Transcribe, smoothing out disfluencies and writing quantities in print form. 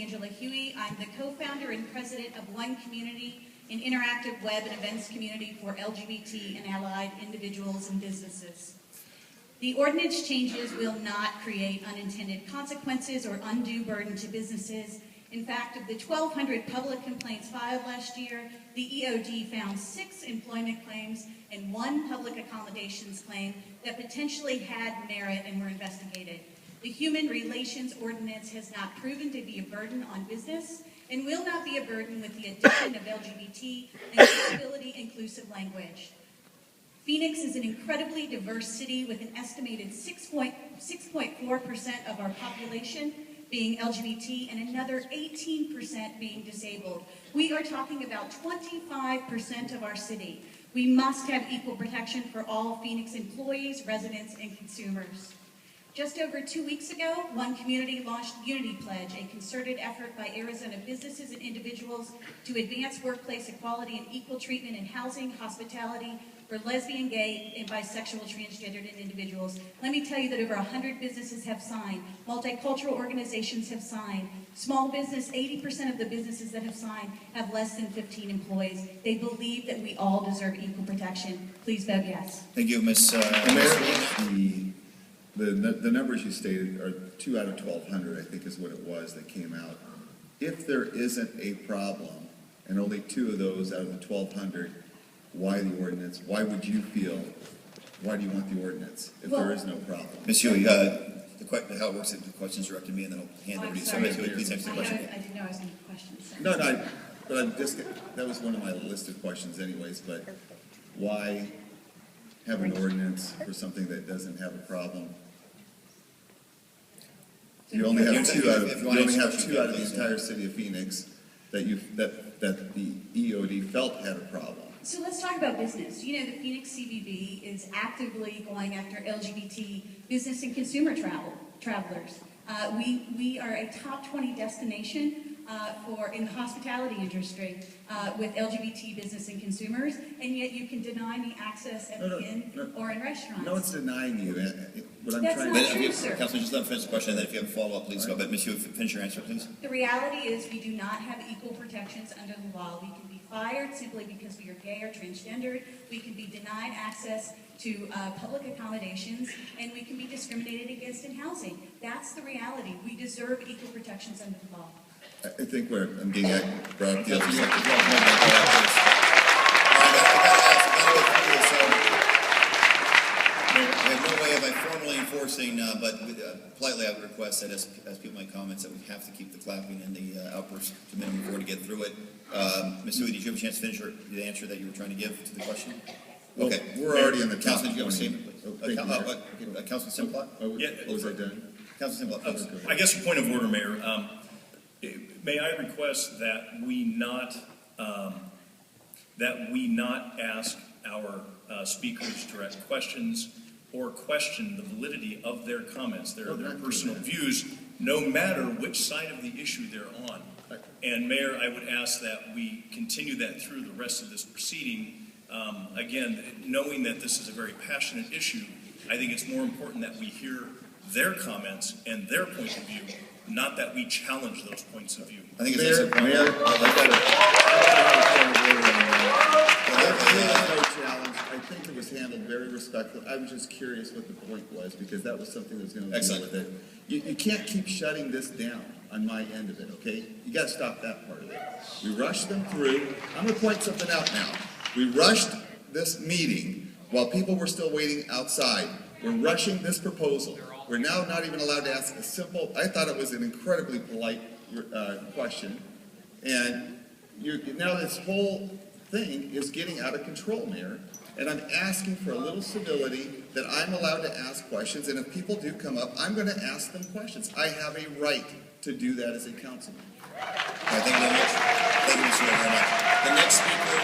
Angela Hughey. I'm the co-founder and president of One Community, an interactive web and events community for LGBT and allied individuals and businesses. The ordinance changes will not create unintended consequences or undue burden to businesses. In fact, of the 1,200 public complaints filed last year, the EOD found 6 employment claims and 1 public accommodations claim that potentially had merit and were investigated. The Human Relations Ordinance has not proven to be a burden on business and will not be a burden with the addition of LGBT and disability inclusive language. Phoenix is an incredibly diverse city with an estimated 6.4% of our population being LGBT and another 18% being disabled. We are talking about 25% of our city. We must have equal protection for all Phoenix employees, residents, and consumers. Just over 2 weeks ago, One Community launched Unity Pledge, a concerted effort by Arizona businesses and individuals to advance workplace equality and equal treatment in housing, hospitality for lesbian, gay, and bisexual, transgendered individuals. Let me tell you that over 100 businesses have signed. Multicultural organizations have signed. Small business, 80% of the businesses that have signed have less than 15 employees. They believe that we all deserve equal protection. Please vote yes. Thank you, Ms. The numbers you stated are 2 out of 1,200, I think is what it was that came out. If there isn't a problem, and only 2 of those out of the 1,200, why the ordinance? Why would you feel, why do you want the ordinance if there is no problem? Ms. Hughey, how it works is the question's directed to me and then I'll hand it over to you. So Ms. Hughey, please answer the question. I didn't know I was going to get questions. So. No, but I'm just, that was one of my listed questions anyways, but why have an ordinance for something that doesn't have a problem? You only have 2 out of the entire city of Phoenix that the EOD felt had a problem. So let's talk about business. You know, the Phoenix CVB is actively going after LGBT business and consumer travelers. We are a top 20 destination in the hospitality industry with LGBT business and consumers, and yet you can deny me access at the inn or in restaurants. No one's denying you. Councilman, just let me finish the question, and then if you have a follow-up, please go. But Ms. Hughey, finish your answer, please. The reality is we do not have equal protections under the law. We can be fired simply because we are gay or transgendered. We can be denied access to public accommodations, and we can be discriminated against in housing. That's the reality. We deserve equal protections under the law. I think where I'm getting at, brought up the other side. We have no way of formally enforcing, but politely I would request that as people make comments that we have to keep the clapping and the outbursts to minimum before to get through it. Ms. Hughey, did you have a chance to finish the answer that you were trying to give to the question? Well, okay. We're already in the Councilman, do you have a statement, please? Councilman Simplot? Was I done? Councilman Simplot, please. I guess a point of order, Mayor. May I request that we not ask our speakers direct questions or question the validity of their comments, their personal views, no matter which side of the issue they're on. And Mayor, I would ask that we continue that through the rest of this proceeding. Again, knowing that this is a very passionate issue, I think it's more important that we hear their comments and their point of view, not that we challenge those points of view. I think it's no challenge. I think it was handled very respectfully. I was just curious what the point was because that was something that was going to deal with it. You can't keep shutting this down on my end of it, okay? You got to stop that part of it. We rushed them through. I'm going to point something out now. We rushed this meeting while people were still waiting outside. We're rushing this proposal. We're now not even allowed to ask a simple, I thought it was an incredibly polite question. And now this whole thing is getting out of control, Mayor. And I'm asking for a little civility that I'm allowed to ask questions. And if people do come up, I'm going to ask them questions. I have a right to do that as a councilman. Thank you very much. The next speaker.